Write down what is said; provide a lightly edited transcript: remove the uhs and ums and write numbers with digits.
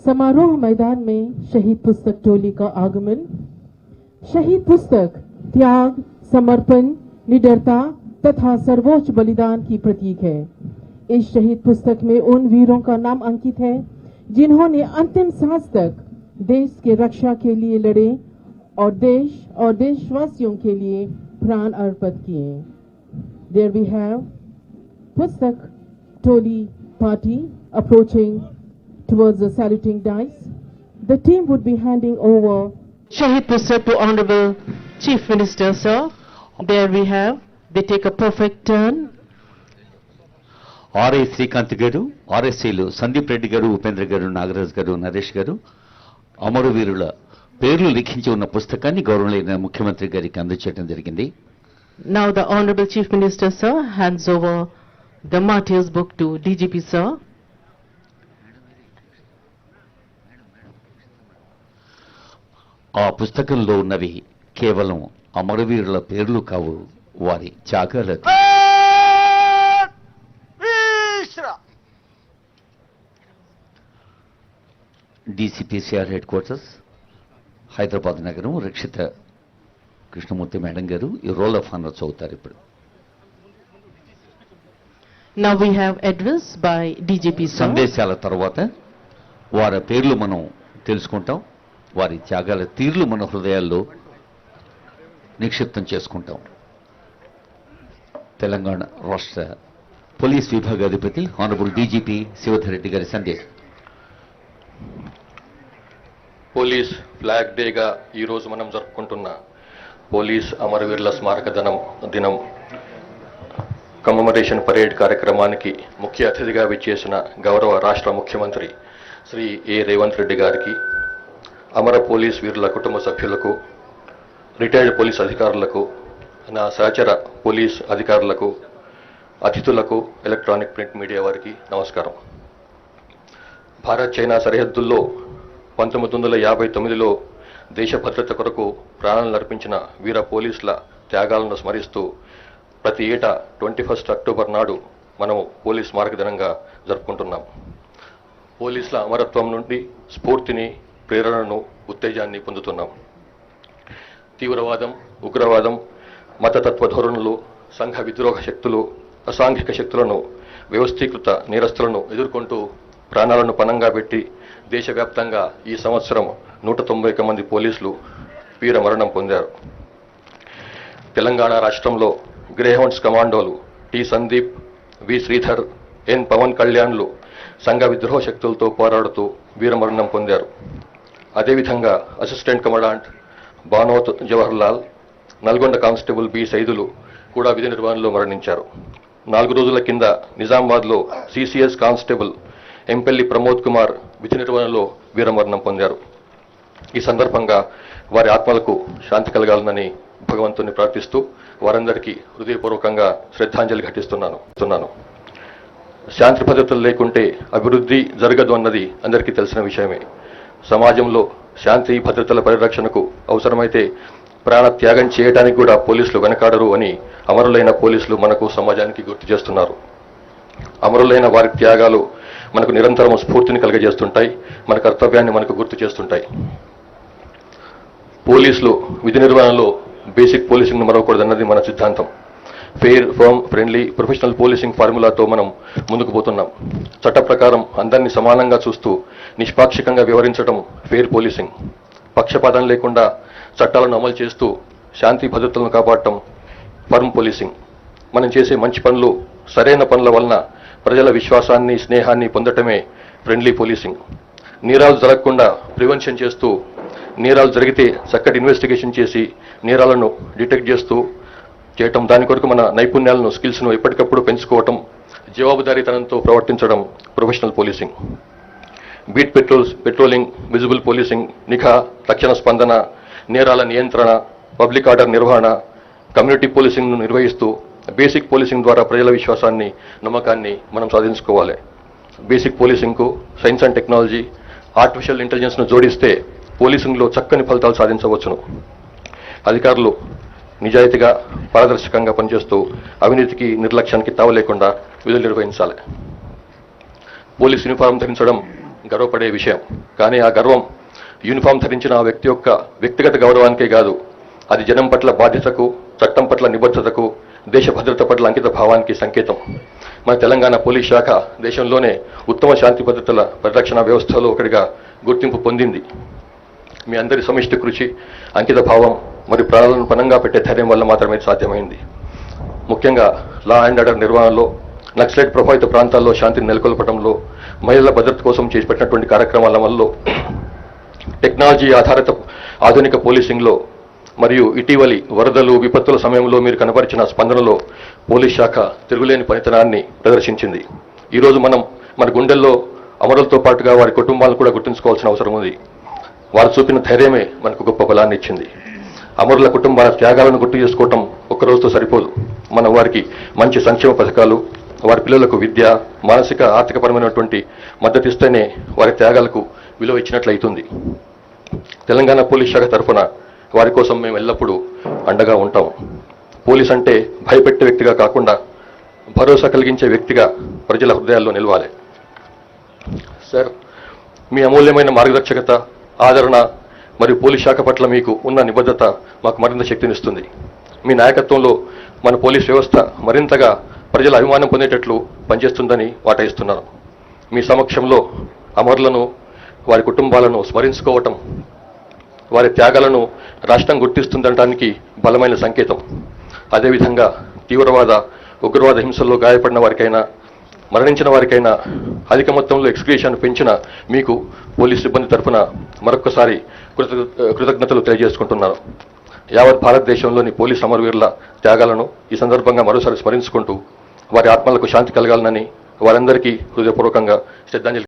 समारोह मैदान में शहीद पुस्तक टोली का आगमन। शहीद पुस्तक त्याग, समर्पण, निडरता तथा सर्वोच्च बलिदान की प्रतीक है। इस शहीद पुस्तक में उन वीरों का नाम अंकित है जिन्होंने अंतिम सांस तक देश के रक्षा के लिए लड़े और देश और देशवासियों के लिए प्राण अर्पित किए। There we have Pustak Toli party approaching towards the saluting dice. The team would be handing over Shahid Pustak to Honorable Chief Minister, sir. There we have, they take a perfect turn. RA Srikanth గారు, ఆర్ఎస్సీలు సందీప్ రెడ్డి గారు, ఉపేంద్ర గారు, నాగరాజ్ గారు, నరేష్ గారు అమరవీరుల పేర్లు లిఖించి ఉన్న పుస్తకాన్ని గౌరవనీయ ముఖ్యమంత్రి గారికి అందజేయడం జరిగింది. Now the Honorable Chief Minister, sir, hands over the Martyrs book to DGP, sir. ఆ పుస్తకంలో ఉన్నవి కేవలం అమరవీరుల పేర్లు కావు, వారి త్యాగాల. డీసీపీసీఆర్ హెడ్ క్వార్టర్స్, హైదరాబాద్ నగరం, రక్షిత కృష్ణమూర్తి మేడం గారు ఈ రోల్ ఆఫ్ ఆనర్ చదువుతారు ఇప్పుడు. Now we have address by DGP, sir. సందేశాల తర్వాత వారి పేర్లు మనం తెలుసుకుంటాం, వారి త్యాగాల తీర్లు మన హృదయాల్లో నిక్షిప్తం చేసుకుంటాం. తెలంగాణ రాష్ట్ర పోలీస్ విభాగాధిపతి ఆనరబుల్ డీజీపీ శివధర్ రెడ్డి గారి సందేశం. పోలీస్ ఫ్లాగ్ డేగా ఈరోజు మనం జరుపుకుంటున్న పోలీస్ అమరవీరుల స్మారక దినం కమమరేషన్ పరేడ్ కార్యక్రమానికి ముఖ్య అతిథిగా విచ్చేసిన గౌరవ రాష్ట్ర ముఖ్యమంత్రి శ్రీ ఏ రేవంత్ రెడ్డి గారికి, అమర పోలీస్ వీరుల కుటుంబ సభ్యులకు, రిటైర్డ్ పోలీస్ అధికారులకు, నా సహచర పోలీస్ అధికారులకు, అతిథులకు, ఎలక్ట్రానిక్ ప్రింట్ మీడియా వారికి నమస్కారం. భారత్ చైనా సరిహద్దుల్లో 1959లో దేశ భద్రత కొరకు ప్రాణాలను అర్పించిన వీర పోలీసుల త్యాగాలను స్మరిస్తూ ప్రతి ఏటా 21 అక్టోబర్ నాడు మనం పోలీస్ స్మారక దినంగా జరుపుకుంటున్నాం. పోలీసుల అమరత్వం నుండి స్ఫూర్తిని, ప్రేరణను, ఉత్తేజాన్ని పొందుతున్నాం. తీవ్రవాదం, ఉగ్రవాదం, మతతత్వ ధోరణులు, సంఘ విద్రోహ శక్తులు, అసాంఘిక శక్తులను, వ్యవస్థీకృత నేరస్తులను ఎదుర్కొంటూ ప్రాణాలను పణంగా పెట్టి దేశవ్యాప్తంగా ఈ సంవత్సరం 191 మంది పోలీసులు వీర మరణం పొందారు. తెలంగాణ రాష్ట్రంలో గ్రేహౌండ్స్ కమాండోలు T Sandeep, V Sridhar, N Pawan కళ్యాణ్లు సంఘ విద్రోహ శక్తులతో పోరాడుతూ వీరమరణం పొందారు. అదేవిధంగా assistant commandant Banoth Jawaharlal, Nalgonda constable B Saidulu కూడా విధి నిర్వహణలో మరణించారు. 4 రోజుల కింద నిజామాబాద్లో సిసిఎస్ కానిస్టేబుల్ ఎంపెల్లి ప్రమోద్ కుమార్ విధి నిర్వహణలో వీరమరణం పొందారు. ఈ సందర్భంగా వారి ఆత్మలకు శాంతి కలగాలని భగవంతుని ప్రార్థిస్తూ వారందరికీ హృదయపూర్వకంగా శ్రద్ధాంజలి ఘటిస్తున్నాను. శాంతి భద్రతలు లేకుంటే అభివృద్ధి జరగదు అన్నది అందరికీ తెలిసిన విషయమే. సమాజంలో శాంతి భద్రతల పరిరక్షణకు అవసరమైతే ప్రాణ త్యాగం చేయడానికి కూడా పోలీసులు వెనకాడరు అని అమరులైన పోలీసులు మనకు, సమాజానికి గుర్తు చేస్తున్నారు. అమరులైన వారి త్యాగాలు మనకు నిరంతరం స్ఫూర్తిని కలుగజేస్తుంటాయి, మన కర్తవ్యాన్ని మనకు గుర్తు చేస్తుంటాయి. పోలీసులు విధి నిర్వహణలో బేసిక్ పోలీసింగ్ను మరవకూడదన్నది మన సిద్ధాంతం. Fair, firm, friendly, professional policing ఫార్ములాతో మనం ముందుకు పోతున్నాం. చట్ట ప్రకారం అందరినీ సమానంగా చూస్తూ నిష్పాక్షికంగా వ్యవహరించడం ఫెయిర్ పోలీసింగ్. పక్షపాతం లేకుండా చట్టాలను అమలు చేస్తూ శాంతి భద్రతలను కాపాడటం ఫర్మ్ పోలీసింగ్. మనం చేసే మంచి పనులు, సరైన పనుల వలన ప్రజల విశ్వాసాన్ని, స్నేహాన్ని పొందటమే ఫ్రెండ్లీ పోలీసింగ్. నేరాలు జరగకుండా ప్రివెన్షన్ చేస్తూ, నేరాలు జరిగితే చక్కటి ఇన్వెస్టిగేషన్ చేసి నేరాలను డిటెక్ట్ చేస్తూ చేయటం, దాని కొరకు మన నైపుణ్యాలను, స్కిల్స్ను ఎప్పటికప్పుడు పెంచుకోవటం, జవాబుదారీతనంతో ప్రవర్తించడం professional policing. Beat patrolling, visible policing, నిఘా, తక్షణ స్పందన, నేరాల నియంత్రణ, పబ్లిక్ ఆర్డర్ నిర్వహణ, కమ్యూనిటీ పోలీసింగ్ను నిర్వహిస్తూ బేసిక్ పోలీసింగ్ ద్వారా ప్రజల విశ్వాసాన్ని, నమ్మకాన్ని మనం సాధించుకోవాలి. బేసిక్ పోలీసింగ్కు సైన్స్ అండ్ టెక్నాలజీ, ఆర్టిఫిషియల్ ఇంటెలిజెన్స్ను జోడిస్తే పోలీసింగ్లో చక్కని ఫలితాలు సాధించవచ్చును. అధికారులు నిజాయితీగా, పారదర్శకంగా పనిచేస్తూ అవినీతికి, నిర్లక్ష్యానికి తావు లేకుండా విధులు నిర్వహించాలి. పోలీస్ యూనిఫారం ధరించడం గర్వపడే విషయం. కానీ ఆ గర్వం యూనిఫామ్ ధరించిన ఆ వ్యక్తి యొక్క వ్యక్తిగత గౌరవానికే కాదు, అది జనం పట్ల బాధ్యతకు, చట్టం పట్ల నిబద్ధతకు, దేశ భద్రత పట్ల అంకిత భావానికి సంకేతం. మన తెలంగాణ పోలీస్ శాఖ దేశంలోనే ఉత్తమ శాంతి భద్రతల పరిరక్షణ వ్యవస్థలో ఒకటిగా గుర్తింపు పొందింది. మీ అందరి సమిష్టి కృషి, అంకిత భావం మరియు ప్రాణాలను పణంగా పెట్టే ధైర్యం వల్ల మాత్రమే సాధ్యమైంది. ముఖ్యంగా లా అండ్ ఆర్డర్ నిర్వహణలో, నక్సలైట్ ప్రభావిత ప్రాంతాల్లో శాంతిని నెలకొల్పడంలో, మహిళల భద్రత కోసం చేపట్టినటువంటి కార్యక్రమాల వల్ల, టెక్నాలజీ ఆధారిత ఆధునిక పోలీసింగ్లో మరియు ఇటీవలి వరదలు, విపత్తుల సమయంలో మీరు కనబరిచిన స్పందనలో పోలీస్ శాఖ తిరుగులేని పనితనాన్ని ప్రదర్శించింది. ఈరోజు మనం మన గుండెల్లో అమరులతో పాటుగా వారి కుటుంబాలను కూడా గుర్తుంచుకోవాల్సిన అవసరం ఉంది. వారు చూపిన ధైర్యమే మనకు గొప్ప బలాన్ని ఇచ్చింది. అమరుల కుటుంబాల త్యాగాలను గుర్తు చేసుకోవటం ఒక్కరోజుతో సరిపోదు. మనం వారికి మంచి సంక్షేమ పథకాలు, వారి పిల్లలకు విద్య, మానసిక ఆర్థికపరమైనటువంటి మద్దతు ఇస్తేనే వారి త్యాగాలకు విలువ ఇచ్చినట్లయితుంది. తెలంగాణ పోలీస్ శాఖ తరఫున వారి కోసం మేము ఎల్లప్పుడూ అండగా ఉంటాం. పోలీస్ అంటే భయపెట్టే వ్యక్తిగా కాకుండా భరోసా కలిగించే వ్యక్తిగా ప్రజల హృదయాల్లో నిలవాలి. సార్, మీ అమూల్యమైన మార్గదర్శకత, ఆదరణ మరియు పోలీస్ శాఖ పట్ల మీకు ఉన్న నిబద్ధత మాకు మరింత శక్తినిస్తుంది. మీ నాయకత్వంలో మన పోలీస్ వ్యవస్థ మరింతగా ప్రజల అభిమానం పొందేటట్లు పనిచేస్తుందని వాటయిస్తున్నాను. మీ సమక్షంలో అమరులను, వారి కుటుంబాలను స్మరించుకోవటం, వారి త్యాగాలను రాష్ట్రం గుర్తిస్తుందనడానికి బలమైన సంకేతం. అదేవిధంగా తీవ్రవాద, ఉగ్రవాద హింసల్లో గాయపడిన వారికైనా, మరణించిన వారికైనా అధిక మొత్తంలో ఎక్స్గ్రేషన్ పెంచిన మీకు పోలీస్ సిబ్బంది తరఫున మరొక్కసారి కృతజ్ఞతలు తెలియజేసుకుంటున్నాను. యావత్ భారతదేశంలోని పోలీస్ అమరవీరుల త్యాగాలను ఈ సందర్భంగా మరోసారి స్మరించుకుంటూ వారి ఆత్మలకు శాంతి కలగాలనని వారందరికీ హృదయపూర్వకంగా శ్రద్ధాంజలి